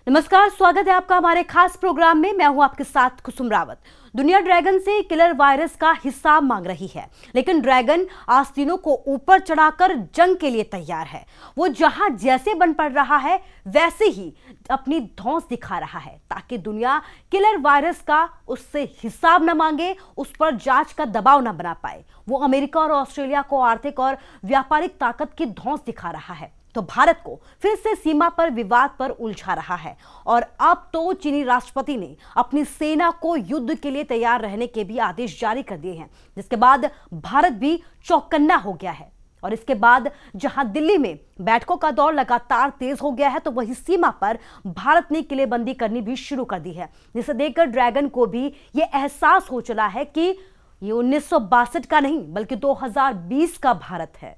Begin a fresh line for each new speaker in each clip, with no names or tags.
नमस्कार, स्वागत है आपका हमारे खास प्रोग्राम में। मैं हूं आपके साथ कुसुम रावत। दुनिया ड्रैगन से किलर वायरस का हिसाब मांग रही है, लेकिन ड्रैगन आस्तीनों को ऊपर चढ़ाकर जंग के लिए तैयार है। वो जहां जैसे बन पड़ रहा है वैसे ही अपनी धौंस दिखा रहा है, ताकि दुनिया किलर वायरस का उससे हिसाब न मांगे, उस पर जांच का दबाव न बना पाए। वो अमेरिका और ऑस्ट्रेलिया को आर्थिक और व्यापारिक ताकत की धौंस दिखा रहा है, तो भारत को फिर से सीमा पर विवाद पर उलझा रहा है। और अब तो चीनी राष्ट्रपति ने अपनी सेना को युद्ध के लिए तैयार रहने के भी आदेश जारी कर दिए हैं, जिसके बाद भारत भी चौकन्ना हो गया है। और इसके बाद जहां दिल्ली में बैठकों का दौर लगातार तेज हो गया है, तो वहीं सीमा पर भारत ने किलेबंदी करनी भी शुरू कर दी है, जिसे देखकर ड्रैगन को भी ये एहसास हो चला है कि ये 1962 का नहीं बल्कि 2020 का भारत है।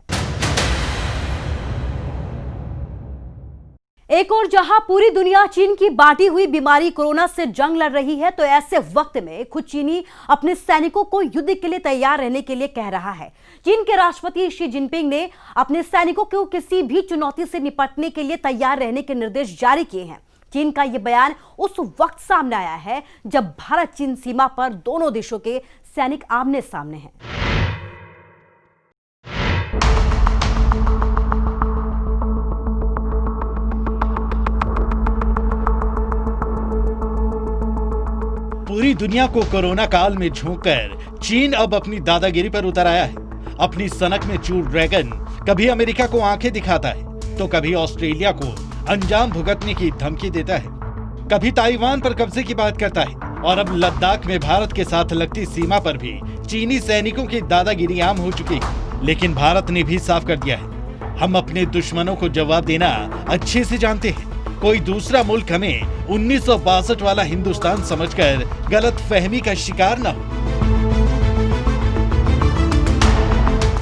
एक और जहां पूरी दुनिया चीन की बांटी हुई बीमारी कोरोना से जंग लड़ रही है, तो ऐसे वक्त में खुद चीनी अपने सैनिकों को युद्ध के लिए तैयार रहने के लिए कह रहा है। चीन के राष्ट्रपति शी जिनपिंग ने अपने सैनिकों को किसी भी चुनौती से निपटने के लिए तैयार रहने के निर्देश जारी किए हैं। चीन का यह बयान उस वक्त सामने आया है जब भारत चीन सीमा पर दोनों देशों के सैनिक आमने सामने हैं।
पूरी दुनिया को कोरोना काल में झोंककर चीन अब अपनी दादागिरी पर उतर आया है। अपनी सनक में चूर ड्रैगन कभी अमेरिका को आंखें दिखाता है, तो कभी ऑस्ट्रेलिया को अंजाम भुगतने की धमकी देता है, कभी ताइवान पर कब्जे की बात करता है, और अब लद्दाख में भारत के साथ लगती सीमा पर भी चीनी सैनिकों की दादागिरी आम हो चुकी है। लेकिन भारत ने भी साफ कर दिया है, हम अपने दुश्मनों को जवाब देना अच्छे से जानते हैं। कोई दूसरा मुल्क हमें 1962 वाला हिंदुस्तान समझकर गलत फहमी का शिकार न हो।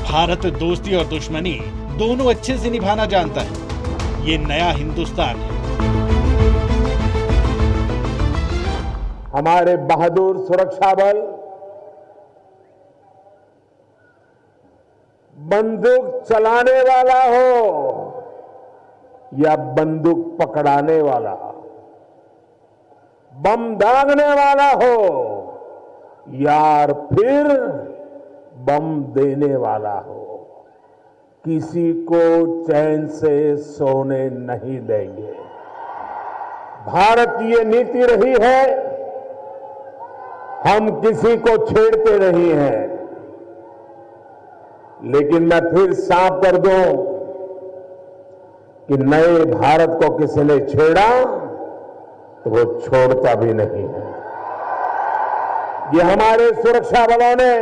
भारत दोस्ती और दुश्मनी दोनों अच्छे से निभाना जानता है। ये नया हिंदुस्तान है।
हमारे बहादुर सुरक्षा बल बंदूक चलाने वाला हो या बंदूक पकड़ाने वाला, बम दागने वाला हो या फिर बम देने वाला हो, किसी को चैन से सोने नहीं देंगे। भारत की ये नीति रही है, हम किसी को छेड़ते नहीं हैं। लेकिन मैं फिर साफ कर दूं कि नए भारत को किसी ने छेड़ा तो वो छोड़ता भी नहीं है। ये हमारे सुरक्षा बलों ने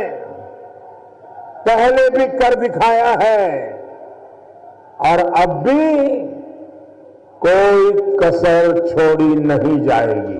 पहले भी कर दिखाया है और अब भी कोई कसर छोड़ी नहीं जाएगी।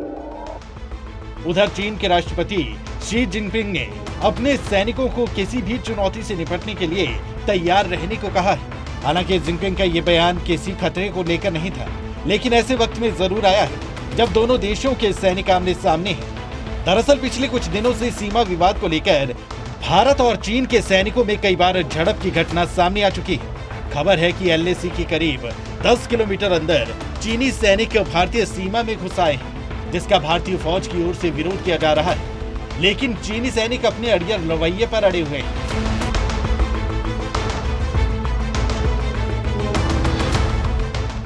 उधर चीन के राष्ट्रपति शी जिनपिंग ने अपने सैनिकों को किसी भी चुनौती से निपटने के लिए तैयार रहने को कहा है। हालांकि जिनपिंग का ये बयान किसी खतरे को लेकर नहीं था, लेकिन ऐसे वक्त में जरूर आया है जब दोनों देशों के सैनिक आमने सामने हैं। दरअसल पिछले कुछ दिनों से सीमा विवाद को लेकर भारत और चीन के सैनिकों में कई बार झड़प की घटना सामने आ चुकी है। खबर है कि LAC के करीब 10 किलोमीटर अंदर चीनी सैनिक भारतीय सीमा में घुस आए हैं, जिसका भारतीय फौज की ओर से विरोध किया जा रहा है। लेकिन चीनी सैनिक अपने अड़ियल रवैये पर अड़े हुए हैं।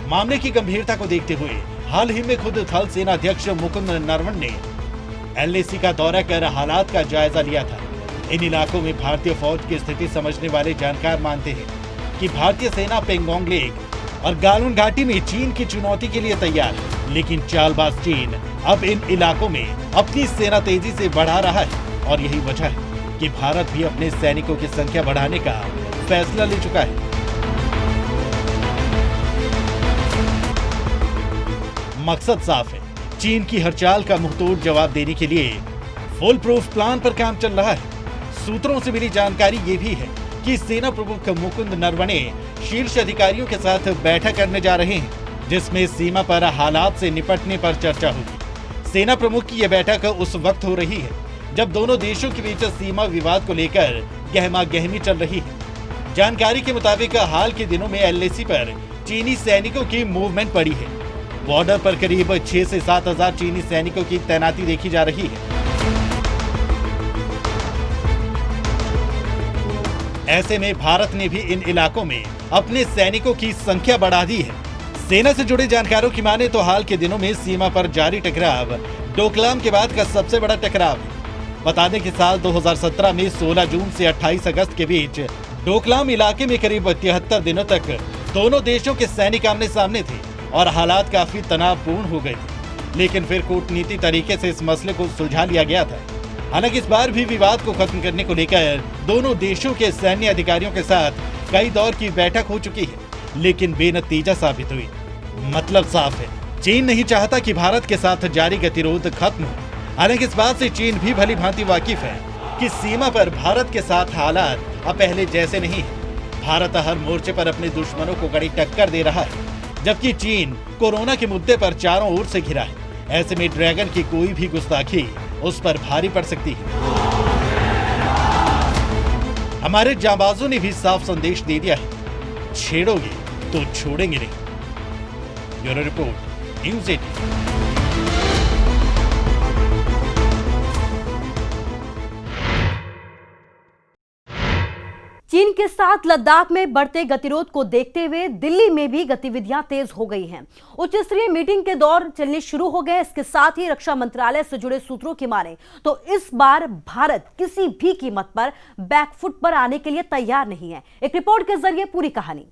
मामले की गंभीरता को देखते हुए हाल ही में खुद थल सेना अध्यक्ष मुकुंद नरवणे ने LAC का दौरा कर हालात का जायजा लिया था। इन इलाकों में भारतीय फौज की स्थिति समझने वाले जानकार मानते हैं कि भारतीय सेना पेंगोंग लेक और गालवन घाटी में चीन की चुनौती के लिए तैयार है। लेकिन चालबाज चीन अब इन इलाकों में अपनी सेना तेजी से बढ़ा रहा है, और यही वजह है कि भारत भी अपने सैनिकों की संख्या बढ़ाने का फैसला ले चुका है। मकसद साफ है, चीन की हर चाल का मुंहतोड़ जवाब देने के लिए फुल प्रूफ प्लान पर काम चल रहा है। सूत्रों से मिली जानकारी ये भी है कि सेना प्रमुख मुकुंद नरवणे शीर्ष अधिकारियों के साथ बैठक करने जा रहे हैं, जिसमें सीमा पर हालात से निपटने पर चर्चा होगी। सेना प्रमुख की यह बैठक उस वक्त हो रही है जब दोनों देशों के बीच सीमा विवाद को लेकर गहमा गहमी चल रही है। जानकारी के मुताबिक हाल के दिनों में LAC पर चीनी सैनिकों की मूवमेंट बढ़ी है। बॉर्डर पर करीब 6 से 7 हजार चीनी सैनिकों की तैनाती देखी जा रही है। ऐसे में भारत ने भी इन इलाकों में अपने सैनिकों की संख्या बढ़ा दी है। सेना से जुड़े जानकारों की माने तो हाल के दिनों में सीमा पर जारी टकराव डोकलाम के बाद का सबसे बड़ा टकराव है। बता दें कि साल 2017 में 16 जून से 28 अगस्त के बीच डोकलाम इलाके में करीब 73 दिनों तक दोनों देशों के सैनिक आमने सामने थे और हालात काफी तनावपूर्ण हो गए थे। लेकिन फिर कूटनीति तरीके से इस मसले को सुलझा लिया गया था। हालांकि इस बार भी विवाद को खत्म करने को लेकर दोनों देशों के सैन्य अधिकारियों के साथ कई दौर की बैठक हो चुकी है, लेकिन बेनतीजा साबित हुई। मतलब साफ है, चीन नहीं चाहता कि भारत के साथ जारी गतिरोध खत्म हो। हालांकि इस बात से चीन भी भली भांति वाकिफ है कि सीमा पर भारत के साथ हालात अब पहले जैसे नहीं है। भारत हर मोर्चे पर अपने दुश्मनों को कड़ी टक्कर दे रहा है, जबकि चीन कोरोना के मुद्दे पर चारों ओर से घिरा है। ऐसे में ड्रैगन की कोई भी गुस्ताखी उस पर भारी पड़ सकती है। हमारे जांबाजों ने भी साफ संदेश दे दिया है, छेड़ोगे तो छोड़ेंगे नहीं। Bureau report, news 18।
चीन के साथ लद्दाख में बढ़ते गतिरोध को देखते हुए दिल्ली में भी गतिविधियां तेज हो गई हैं। उच्च स्तरीय मीटिंग के दौर चलने शुरू हो गए। इसके साथ ही रक्षा मंत्रालय से जुड़े सूत्रों की माने तो इस बार भारत किसी भी कीमत पर बैकफुट पर आने के लिए तैयार नहीं है। एक रिपोर्ट के जरिए पूरी कहानी।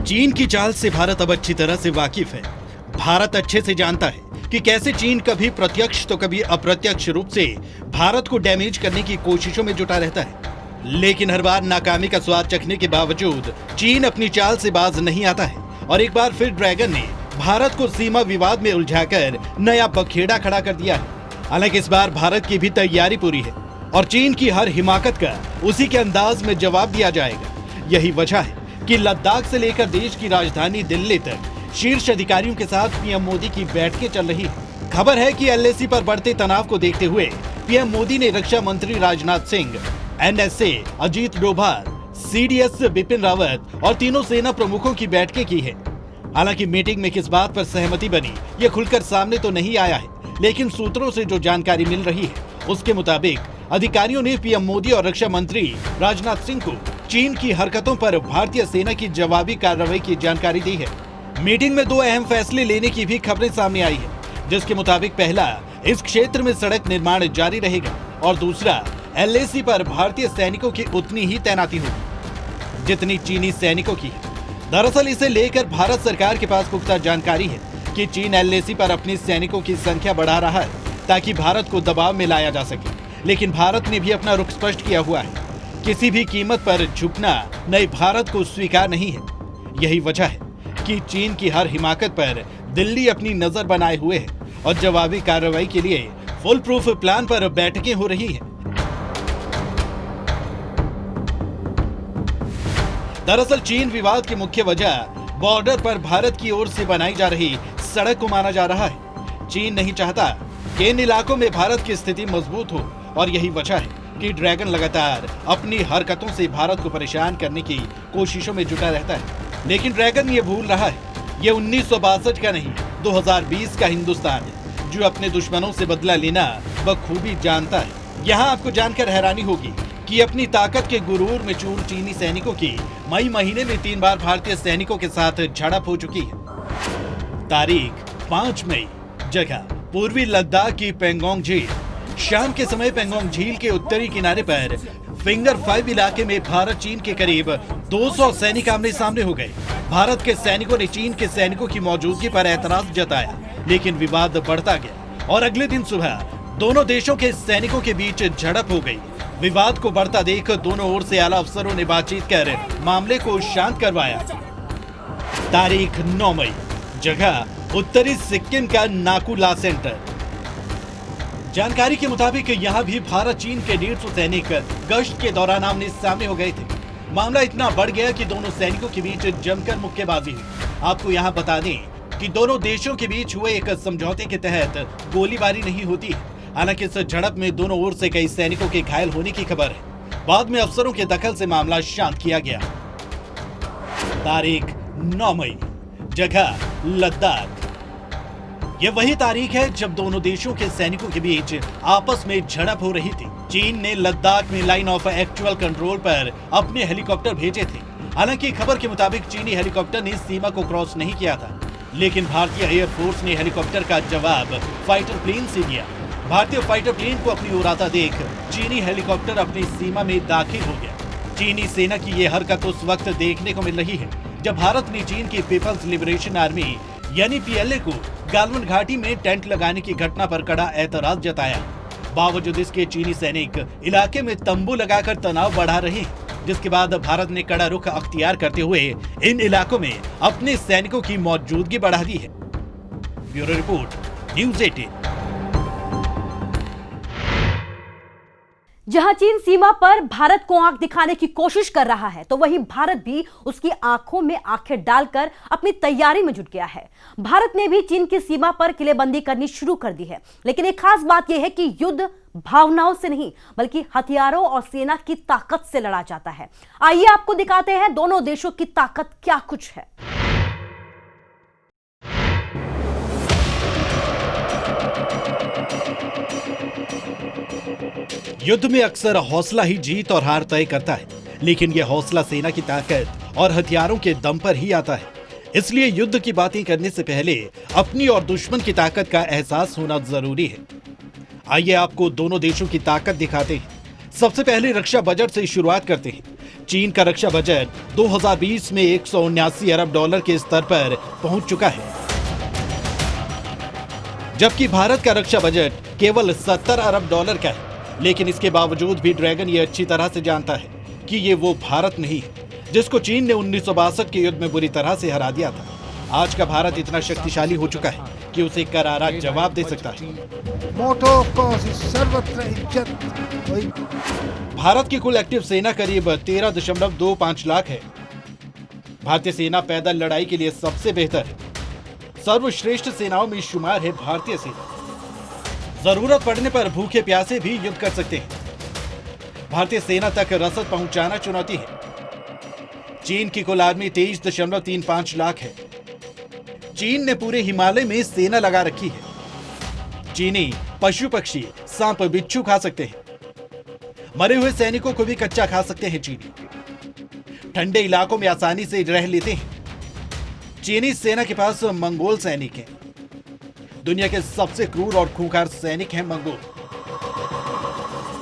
चीन की चाल से भारत अब अच्छी तरह से वाकिफ है। भारत अच्छे से जानता है कि कैसे चीन कभी प्रत्यक्ष तो कभी अप्रत्यक्ष रूप से भारत को डैमेज करने की कोशिशों में जुटा रहता है। लेकिन हर बार नाकामी का स्वाद चखने के बावजूद चीन अपनी चाल से बाज नहीं आता है और एक बार फिर ड्रैगन ने भारत को सीमा विवाद में उलझाकर नया बखेड़ा खड़ा कर दिया है। हालांकि इस बार भारत की भी तैयारी पूरी है और चीन की हर हिमाकत का उसी के अंदाज में जवाब दिया जाएगा। यही वजह है कि लद्दाख से लेकर देश की राजधानी दिल्ली तक शीर्ष अधिकारियों के साथ पीएम मोदी की बैठकें चल रही है। खबर है कि एलएसी पर बढ़ते तनाव को देखते हुए पीएम मोदी ने रक्षा मंत्री राजनाथ सिंह, एनएसए अजीत डोभाल, सीडीएस बिपिन रावत और तीनों सेना प्रमुखों की बैठकें की है। हालांकि मीटिंग में किस बात पर सहमति बनी ये खुलकर सामने तो नहीं आया है, लेकिन सूत्रों से जो जानकारी मिल रही है उसके मुताबिक अधिकारियों ने पीएम मोदी और रक्षा मंत्री राजनाथ सिंह को चीन की हरकतों पर भारतीय सेना की जवाबी कार्रवाई की जानकारी दी है। मीटिंग में दो अहम फैसले लेने की भी खबरें सामने आई है, जिसके मुताबिक पहला, इस क्षेत्र में सड़क निर्माण जारी रहेगा और दूसरा, एलएसी पर भारतीय सैनिकों की उतनी ही तैनाती होगी जितनी चीनी सैनिकों की है। दरअसल इसे लेकर भारत सरकार के पास पुख्ता जानकारी है कि चीन एलएसी पर अपने सैनिकों की संख्या बढ़ा रहा है ताकि भारत को दबाव में लाया जा सके। लेकिन भारत ने भी अपना रुख स्पष्ट किया हुआ है, किसी भी कीमत पर झुकना नए भारत को स्वीकार नहीं है। यही वजह है कि चीन की हर हिमाकत पर दिल्ली अपनी नजर बनाए हुए है और जवाबी कार्रवाई के लिए फुल प्रूफ प्लान पर बैठकें हो रही हैं। दरअसल चीन विवाद की मुख्य वजह बॉर्डर पर भारत की ओर से बनाई जा रही सड़क को माना जा रहा है। चीन नहीं चाहता कि इन इलाकों में भारत की स्थिति मजबूत हो और यही वजह है कि ड्रैगन लगातार अपनी हरकतों से भारत को परेशान करने की कोशिशों में जुटा रहता है। लेकिन ड्रैगन ये भूल रहा है, ये 1962 का नहीं 2020 का हिंदुस्तान है जो अपने दुश्मनों से बदला लेना बखूबी जानता है। यहाँ आपको जानकर हैरानी होगी कि अपनी ताकत के गुरूर में चूर चीनी सैनिकों की मई महीने में 3 बार भारतीय सैनिकों के साथ झड़प हो चुकी है। तारीख 5 मई, जगह पूर्वी लद्दाख की पेंगोंग झील। शाम के समय पेंगोंग झील के उत्तरी किनारे पर फिंगर 5 इलाके में भारत चीन के करीब 200 सैनिक आमने सामने हो गए। भारत के सैनिकों ने चीन के सैनिकों की मौजूदगी पर एतराज जताया, लेकिन विवाद बढ़ता गया और अगले दिन सुबह दोनों देशों के सैनिकों के बीच झड़प हो गई। विवाद को बढ़ता देख दोनों ओर से आला अफसरों ने बातचीत कर मामले को शांत करवाया। तारीख 9 मई, जगह उत्तरी सिक्किम का नाकू ला सेंटर। जानकारी के मुताबिक यहाँ भी भारत चीन के 150 सैनिक गश्त के दौरान आमने सामने हो गए थे। मामला इतना बढ़ गया कि दोनों सैनिकों के बीच जमकर मुक्केबाजी हुई। आपको यहाँ बता दें कि दोनों देशों के बीच हुए एक समझौते के तहत गोलीबारी नहीं होती है। हालांकि इस झड़प में दोनों ओर से कई सैनिकों के घायल होने की खबर है। बाद में अफसरों के दखल से मामला शांत किया गया। तारीख 9 मई, जगह लद्दाख। ये वही तारीख है जब दोनों देशों के सैनिकों के बीच आपस में झड़प हो रही थी। चीन ने लद्दाख में लाइन ऑफ एक्चुअल कंट्रोल पर अपने हेलीकॉप्टर भेजे थे। हालांकि खबर के मुताबिक चीनी हेलीकॉप्टर ने सीमा को क्रॉस नहीं किया था, लेकिन भारतीय एयरफोर्स ने हेलीकॉप्टर का जवाब फाइटर प्लेन से दिया। भारतीय फाइटर प्लेन को अपनी ओर आता देख चीनी हेलीकॉप्टर अपनी सीमा में दाखिल हो गया। चीनी सेना की ये हरकत उस वक्त देखने को मिल रही है जब भारत ने चीन की पीपल्स लिबरेशन आर्मी यानी पीएलए को गालवन घाटी में टेंट लगाने की घटना पर कड़ा ऐतराज जताया। बावजूद इसके चीनी सैनिक इलाके में तंबू लगाकर तनाव बढ़ा रहे हैं, जिसके बाद भारत ने कड़ा रुख अख्तियार करते हुए इन इलाकों में अपने सैनिकों की मौजूदगी बढ़ा दी है। Bureau report, news 18।
जहां चीन सीमा पर भारत को आंख दिखाने की कोशिश कर रहा है, तो वहीं भारत भी उसकी आंखों में आंखें डालकर अपनी तैयारी में जुट गया है। भारत ने भी चीन की सीमा पर किलेबंदी करनी शुरू कर दी है। लेकिन एक खास बात यह है कि युद्ध भावनाओं से नहीं बल्कि हथियारों और सेना की ताकत से लड़ा जाता है। आइए आपको दिखाते हैं दोनों देशों की ताकत क्या कुछ है।
युद्ध में अक्सर हौसला ही जीत और हार तय करता है, लेकिन यह हौसला सेना की ताकत और हथियारों के दम पर ही आता है। इसलिए युद्ध की बातें करने से पहले अपनी और दुश्मन की ताकत का एहसास होना जरूरी है। आइए आपको दोनों देशों की ताकत दिखाते हैं। सबसे पहले रक्षा बजट से शुरुआत करते हैं। चीन का रक्षा बजट 2020 में 179 अरब डॉलर के स्तर पर पहुंच चुका है, जबकि भारत का रक्षा बजट केवल 70 अरब डॉलर का है। लेकिन इसके बावजूद भी ड्रैगन ये अच्छी तरह से जानता है कि ये वो भारत नहीं है जिसको चीन ने 1962 के युद्ध में बुरी तरह से हरा दिया था। आज का भारत इतना शक्तिशाली हो चुका है कि उसे करारा जवाब दे सकता है।
सर्वत्र इज्जत।
भारत की कुल एक्टिव सेना करीब 13.25 लाख है। भारतीय सेना पैदल लड़ाई के लिए सबसे बेहतर है। सर्वश्रेष्ठ सेनाओं में शुमार है भारतीय सेना। जरूरत पड़ने पर भूखे प्यासे भी युद्ध कर सकते हैं। भारतीय सेना तक रसद पहुंचाना चुनौती है। चीन की कुल आर्मी 23.35 लाख है। चीन ने पूरे हिमालय में सेना लगा रखी है। चीनी पशु पक्षी सांप बिच्छू खा सकते हैं। मरे हुए सैनिकों को भी कच्चा खा सकते हैं। चीनी ठंडे इलाकों में आसानी से रह लेते हैं। चीनी सेना के पास मंगोल सैनिक हैं। दुनिया के सबसे क्रूर और खूंखार सैनिक हैं मंगोल।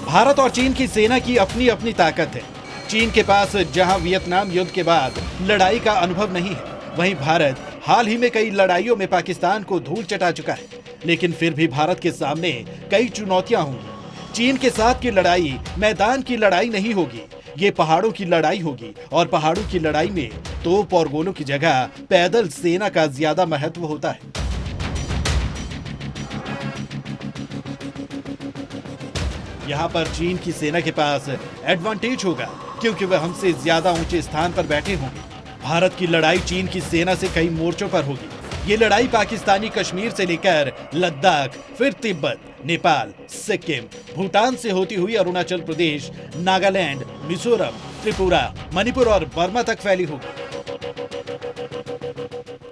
भारत और चीन की सेना की अपनी अपनी ताकत है। चीन के पास जहां वियतनाम युद्ध के बाद लड़ाई का अनुभव नहीं है, वहीं भारत हाल ही में कई लड़ाइयों में पाकिस्तान को धूल चटा चुका है। लेकिन फिर भी भारत के सामने कई चुनौतियां होंगी। चीन के साथ की लड़ाई मैदान की लड़ाई नहीं होगी, ये पहाड़ों की लड़ाई होगी। और पहाड़ों की लड़ाई में तोप और गोलों की जगह पैदल सेना का ज्यादा महत्व होता है। यहाँ पर चीन की सेना के पास एडवांटेज होगा क्योंकि वह हमसे ज्यादा ऊंचे स्थान पर बैठे होंगे। भारत की लड़ाई चीन की सेना से कई मोर्चों पर होगी। ये लड़ाई पाकिस्तानी कश्मीर से लेकर लद्दाख, फिर तिब्बत, नेपाल, सिक्किम, भूटान से होती हुई अरुणाचल प्रदेश, नागालैंड, मिजोरम, त्रिपुरा, मणिपुर और बर्मा तक फैली होगी।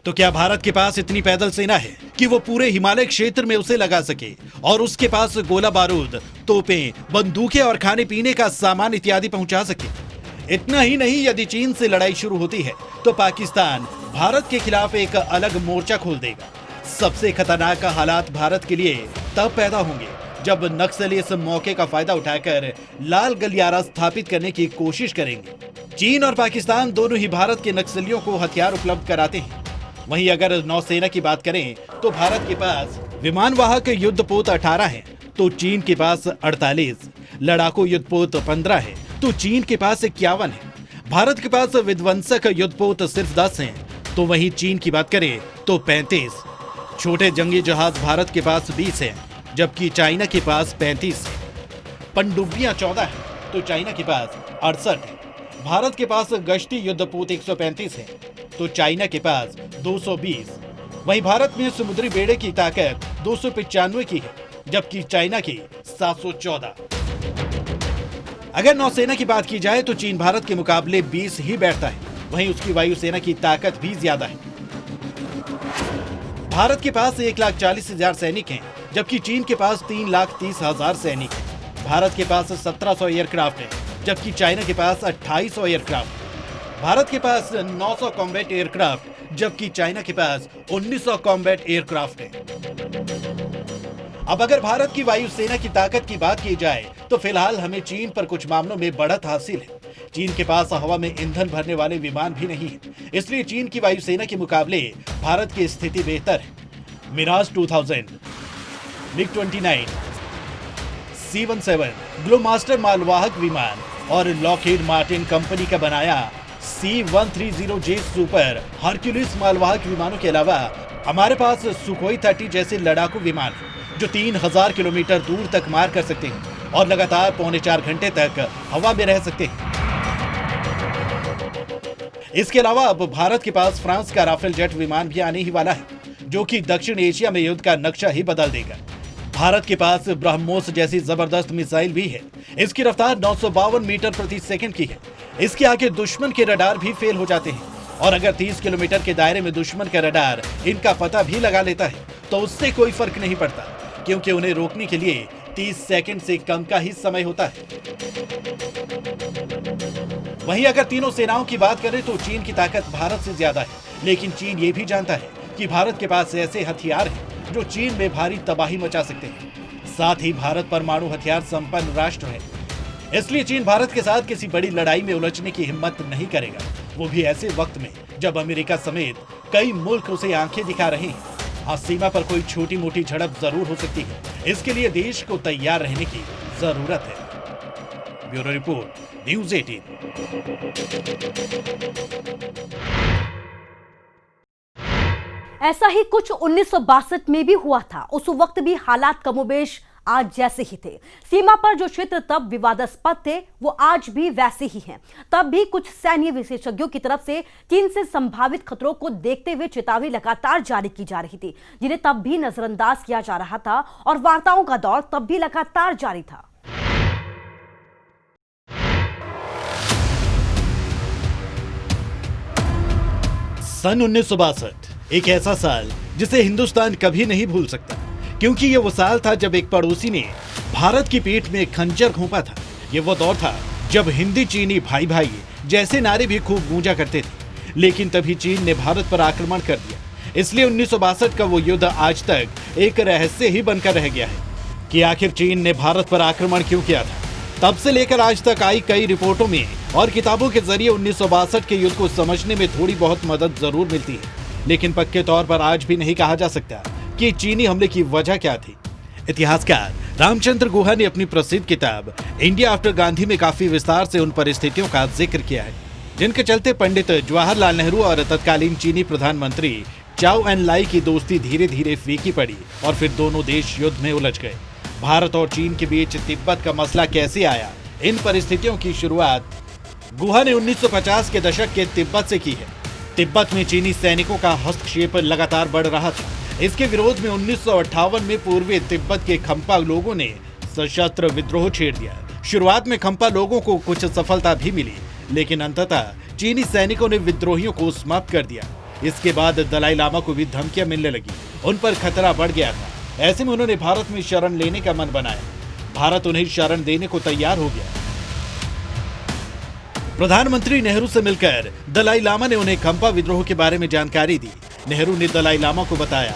तो क्या भारत के पास इतनी पैदल सेना है कि वो पूरे हिमालय क्षेत्र में उसे लगा सके और उसके पास गोला बारूद, तोपें, बंदूकें और खाने पीने का सामान इत्यादि पहुंचा सके? इतना ही नहीं, यदि चीन से लड़ाई शुरू होती है तो पाकिस्तान भारत के खिलाफ एक अलग मोर्चा खोल देगा। सबसे खतरनाक हालात भारत के लिए तब पैदा होंगे जब नक्सली इस मौके का फायदा उठाकर लाल गलियारा स्थापित करने की कोशिश करेंगे। चीन और पाकिस्तान दोनों ही भारत के नक्सलियों को हथियार उपलब्ध कराते हैं। वहीं अगर नौसेना की बात करें तो भारत के पास विमानवाहक युद्धपोत 18 हैं, तो चीन के पास 48, लड़ाकू युद्धपोत 15 है, तो चीन के पास 51 है। भारत के पास विध्वंसक युद्धपोत सिर्फ 10 हैं, तो वहीं चीन की बात करें तो 35। छोटे जंगी जहाज भारत के पास 20 हैं, जबकि चाइना के पास 35 है। पनडुब्बियां 14 हैं, तो चाइना के पास 68 है। भारत के पास गश्ती युद्धपोत 135 है, तो चाइना के पास 220। वहीं भारत में समुद्री बेड़े की ताकत 295 की है, जबकि चाइना की 714। अगर नौसेना की बात की जाए तो चीन भारत के मुकाबले 20 ही बैठता है, वहीं उसकी वायुसेना की ताकत भी ज्यादा है। भारत के पास 1,40,000 सैनिक हैं, जबकि चीन के पास 3,30,000 सैनिक हैं। भारत के पास 1700 एयरक्राफ्ट हैं, जबकि चाइना के पास 2800 एयरक्राफ्ट। भारत के पास 900 कॉम्बैट एयरक्राफ्ट, जबकि चाइना के पास 1900 कॉम्बैट एयरक्राफ्ट हैं। अब अगर भारत की वायुसेना की ताकत की बात की जाए तो फिलहाल हमें चीन पर कुछ मामलों में बढ़त हासिल है। चीन के पास हवा में ईंधन भरने वाले विमान भी नहीं है, इसलिए चीन की वायुसेना के मुकाबले भारत की स्थिति बेहतर है। मिराज 2000, MiG-29, C-17 ग्लोमास्टर मालवाहक विमान और लॉकहीड मार्टिन कंपनी का बनाया C-130J सुपर हरक्यूलिस मालवाहक विमानों के अलावा हमारे पास सुखोई 30 जैसे लड़ाकू विमान जो 3000 किलोमीटर दूर तक मार कर सकते हैं और लगातार 3.25 घंटे तक हवा में रह सकते हैं। इसके अलावा अब भारत के पास फ्रांस का राफेल जेट विमान भी आने ही वाला है, जो कि दक्षिण एशिया में युद्ध का नक्शा ही बदल देगा। भारत के पास ब्रह्मोस जैसी जबरदस्त मिसाइल भी है। इसकी रफ्तार 952 मीटर प्रति सेकंड की है। इसके आगे दुश्मन के रडार भी फेल हो जाते हैं और अगर 30 किलोमीटर के दायरे में दुश्मन का रडार इनका पता भी लगा लेता है तो उससे कोई फर्क नहीं पड़ता, क्योंकि उन्हें रोकने के लिए 30 सेकंड से कम का ही समय होता है। वहीं अगर तीनों सेनाओं की बात करें तो चीन की ताकत भारत से ज्यादा है, लेकिन चीन ये भी जानता है कि भारत के पास ऐसे हथियार हैं जो चीन में भारी तबाही मचा सकते हैं। साथ ही भारत परमाणु हथियार संपन्न राष्ट्र है, इसलिए चीन भारत के साथ किसी बड़ी लड़ाई में उलझने की हिम्मत नहीं करेगा, वो भी ऐसे वक्त में जब अमेरिका समेत कई मुल्क उसे आंखें दिखा रहे हैं। हाँ, सीमा पर कोई छोटी मोटी झड़प जरूर हो सकती है, इसके लिए देश को तैयार रहने की जरूरत है। Bureau report, news 18।
ऐसा ही कुछ 1962 में भी हुआ था। उस वक्त भी हालात कमोबेश आज जैसे ही थे। सीमा पर जो क्षेत्र तब विवादास्पद थे वो आज भी वैसे ही हैं। तब भी कुछ सैन्य विशेषज्ञों की तरफ से चीन से संभावित खतरों को देखते हुए चेतावनी लगातार जारी की जा रही थी, जिन्हें तब भी नजरअंदाज किया जा रहा था और वार्ताओं का दौर तब भी लगातार जारी था।
सन 1962 एक ऐसा साल जिसे हिंदुस्तान कभी नहीं भूल सकता, क्योंकि ये वो साल था जब एक पड़ोसी ने भारत की पीठ में खंजर घोंपा था। ये वो दौर था जब हिंदी चीनी भाई भाई जैसे नारे भी खूब गूंजा करते थे, लेकिन तभी चीन ने भारत पर आक्रमण कर दिया। इसलिए 1962 का वो युद्ध आज तक एक रहस्य ही बनकर रह गया है कि आखिर चीन ने भारत पर आक्रमण क्यों किया था। तब से लेकर आज तक आई कई रिपोर्टों में और किताबों के जरिए 1962 के युद्ध को समझने में थोड़ी बहुत मदद जरूर मिलती है, लेकिन पक्के तौर पर आज भी नहीं कहा जा सकता कि चीनी हमले की वजह क्या थी। इतिहासकार रामचंद्र गुहा ने अपनी प्रसिद्ध किताब इंडिया आफ्टर गांधी में काफी विस्तार से उन परिस्थितियों का जिक्र किया है जिनके चलते पंडित जवाहरलाल नेहरू और तत्कालीन चीनी प्रधानमंत्री चाओ एन लाई की दोस्ती धीरे धीरे फीकी पड़ी और फिर दोनों देश युद्ध में उलझ गए। भारत और चीन के बीच तिब्बत का मसला कैसे आया, इन परिस्थितियों की शुरुआत गुहा ने 1950 के दशक के तिब्बत से की है। तिब्बत में चीनी सैनिकों का हस्तक्षेप लगातार बढ़ रहा था। इसके विरोध में 1958 में पूर्वी तिब्बत के खम्पा लोगों ने सशस्त्र विद्रोह छेड़ दिया। शुरुआत में खम्पा लोगों को कुछ सफलता भी मिली, लेकिन अंततः चीनी सैनिकों ने विद्रोहियों को समाप्त कर दिया। इसके बाद दलाई लामा को भी धमकियां मिलने लगी, उन पर खतरा बढ़ गया था। ऐसे में उन्होंने भारत में शरण लेने का मन बनाया। भारत उन्हें शरण देने को तैयार हो गया। प्रधानमंत्री नेहरू से मिलकर दलाई लामा ने उन्हें खम्पा विद्रोह के बारे में जानकारी दी। नेहरू ने दलाई लामा को बताया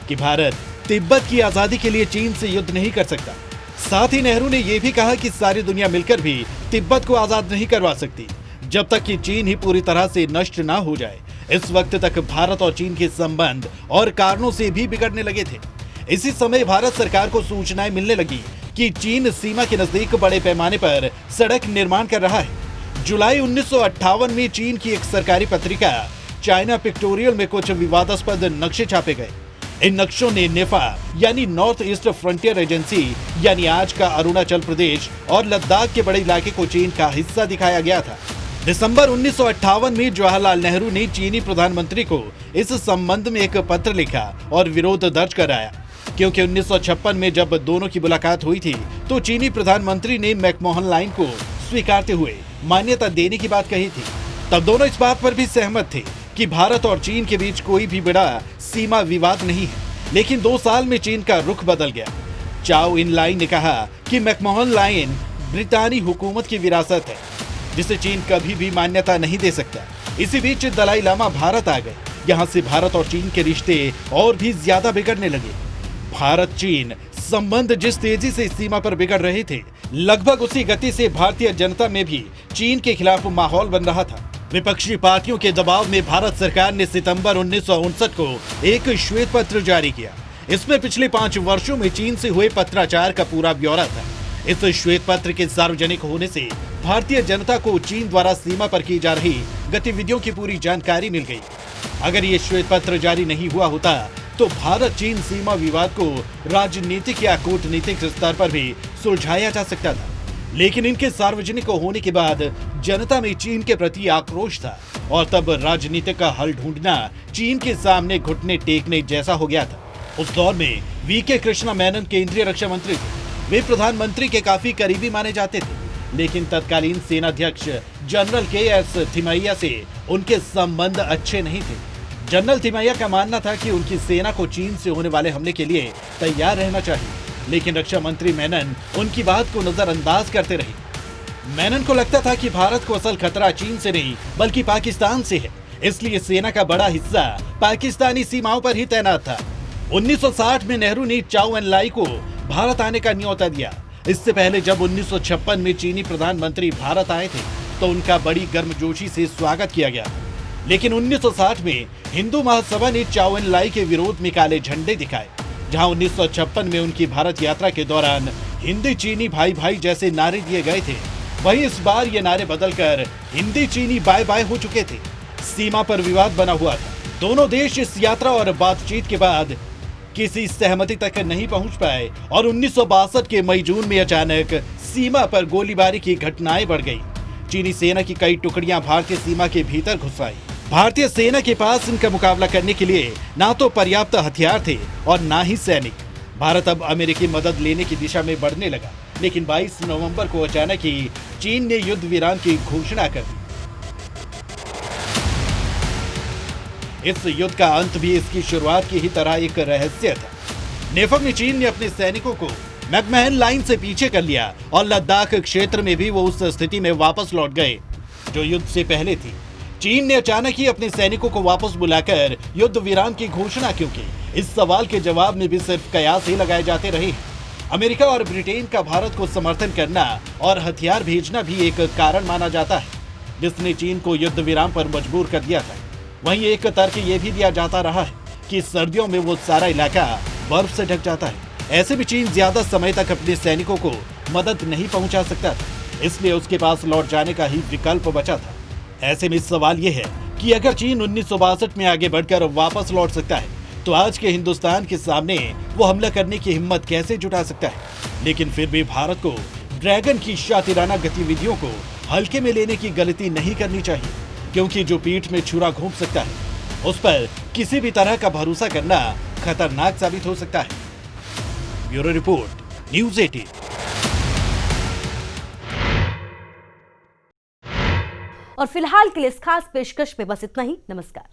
कि भारत तिब्बत की आजादी के लिए चीन से युद्ध नहीं कर सकता। साथ ही नेहरू ने यह भी कहा कि सारी दुनिया मिलकर भी तिब्बत को आजाद नहीं करवा सकती जब तक कि चीन ही पूरी तरह से नष्ट ना हो जाए। इस वक्त तक भारत और चीन के संबंध और कारणों से भी बिगड़ने लगे थे। इसी समय भारत सरकार को सूचनाएं मिलने लगी कि चीन सीमा के नजदीक बड़े पैमाने पर सड़क निर्माण कर रहा है। जुलाई 1958 में चीन की एक सरकारी पत्रिका चाइना पिक्टोरियल में कुछ विवादास्पद नक्शे छापे गए। इन नक्शों ने नेफा यानी नॉर्थ ईस्ट फ्रंटियर एजेंसी यानी आज का अरुणाचल प्रदेश और लद्दाख के बड़े इलाके को चीन का हिस्सा दिखाया गया था। दिसंबर 1958 में जवाहरलाल नेहरू ने चीनी प्रधानमंत्री को इस संबंध में एक पत्र लिखा और विरोध दर्ज कराया क्योंकि 1956 में जब दोनों की मुलाकात हुई थी तो चीनी प्रधानमंत्री ने मैकमोहन लाइन को स्वीकारते हुए मान्यता देने की बात कही थी। तब दोनों इस बात पर भी सहमत थे कि भारत और चीन के बीच कोई भी बड़ा सीमा विवाद नहीं है। लेकिन 2 साल में चीन का रुख बदल गया। चाओ इन लाइन ने कहा कि मैकमोहन लाइन ब्रितानी हुकूमत की विरासत है जिसे चीन कभी भी मान्यता नहीं दे सकता। इसी बीच दलाई लामा भारत आ गए। यहाँ से भारत और चीन के रिश्ते और भी ज्यादा बिगड़ने लगे। भारत चीन संबंध जिस तेजी से इस सीमा पर बिगड़ रहे थे, लगभग उसी गति से भारतीय जनता में भी चीन के खिलाफ माहौल बन रहा था। विपक्षी पार्टियों के दबाव में भारत सरकार ने सितंबर 1959 को एक श्वेत पत्र जारी किया। इसमें पिछले 5 वर्षों में चीन से हुए पत्राचार का पूरा ब्यौरा था। इस श्वेत पत्र के सार्वजनिक होने से भारतीय जनता को चीन द्वारा सीमा पर की जा रही गतिविधियों की पूरी जानकारी मिल गई। अगर ये श्वेत पत्र जारी नहीं हुआ होता तो भारत चीन सीमा विवाद को राजनीतिक या कूटनीतिक स्तर पर भी सुलझाया जा सकता था। लेकिन इनके सार्वजनिक होने के बाद जनता में चीन के प्रति आक्रोश था और तब राजनीतिक का हल ढूंढना चीन के सामने घुटने टेकने जैसा हो गया था। उस दौर में वीके कृष्णा मेनन केंद्रीय रक्षा मंत्री थे। वे प्रधानमंत्री के काफी करीबी माने जाते थे, लेकिन तत्कालीन सेनाध्यक्ष जनरल के.एस. थिमैया से उनके संबंध अच्छे नहीं थे। जनरल थिमैया का मानना था कि उनकी सेना को चीन से होने वाले हमले के लिए तैयार रहना चाहिए, लेकिन रक्षा मंत्री मेनन उनकी बात को नजरअंदाज करते रहे। मेनन को लगता था कि भारत को असल खतरा चीन से नहीं बल्कि पाकिस्तान से है, इसलिए सेना का बड़ा हिस्सा पाकिस्तानी सीमाओं पर ही तैनात था। 1960 में नेहरू ने चाओ एन लाई को भारत आने का न्योता दिया। इससे पहले जब 1956 में चीनी प्रधानमंत्री भारत आए थे तो उनका बड़ी गर्मजोशी से स्वागत किया गया। लेकिन 1960 में हिंदू महासभा ने चाओ एन लाई के विरोध में काले झंडे दिखाए। जहां 1956 में उनकी भारत यात्रा के दौरान हिंदी चीनी भाई भाई जैसे नारे दिए गए थे, वहीं इस बार ये नारे बदलकर हिंदी चीनी बाय बाय हो चुके थे। सीमा पर विवाद बना हुआ था। दोनों देश इस यात्रा और बातचीत के बाद किसी सहमति तक नहीं पहुंच पाए और 1962 के मई जून में अचानक सीमा पर गोलीबारी की घटनाएं बढ़ गई। चीनी सेना की कई टुकड़ियां भारतीय सीमा के भीतर घुस आई। भारतीय सेना के पास इनका मुकाबला करने के लिए ना तो पर्याप्त हथियार थे और ना ही सैनिक। भारत अब अमेरिकी मदद लेने की दिशा में बढ़ने लगा, लेकिन 22 नवंबर को अचानक ही चीन ने युद्ध विराम की घोषणा कर दी। इस युद्ध का अंत भी इसकी शुरुआत की ही तरह एक रहस्य था। नेफम में चीन ने अपने सैनिकों को मैकमोहन लाइन से पीछे कर लिया और लद्दाख क्षेत्र में भी वो उस स्थिति में वापस लौट गए जो युद्ध से पहले थी। चीन ने अचानक ही अपने सैनिकों को वापस बुलाकर युद्ध विराम की घोषणा क्यों की? इस सवाल के जवाब में भी सिर्फ कयास ही लगाए जाते रहे। अमेरिका और ब्रिटेन का भारत को समर्थन करना और हथियार भेजना भी एक कारण माना जाता है जिसने चीन को युद्ध विराम पर मजबूर कर दिया था। वहीं एक तर्क ये भी दिया जाता रहा है कि सर्दियों में वो सारा इलाका बर्फ से ढक जाता है। ऐसे में चीन ज्यादा समय तक अपने सैनिकों को मदद नहीं पहुंचा सकता था, इसलिए उसके पास लौट जाने का ही विकल्प बचा था। ऐसे में सवाल ये है कि अगर चीन 1962 में आगे बढ़कर वापस लौट सकता है तो आज के हिंदुस्तान के सामने वो हमला करने की हिम्मत कैसे जुटा सकता है? लेकिन फिर भी भारत को ड्रैगन की शातिराना गतिविधियों को हल्के में लेने की गलती नहीं करनी चाहिए, क्योंकि जो पीठ में छुरा घोंप सकता है उस पर किसी भी तरह का भरोसा करना खतरनाक साबित हो सकता है। Bureau report, news 18।
और फिलहाल के लिए इस खास पेशकश में बस इतना ही। नमस्कार।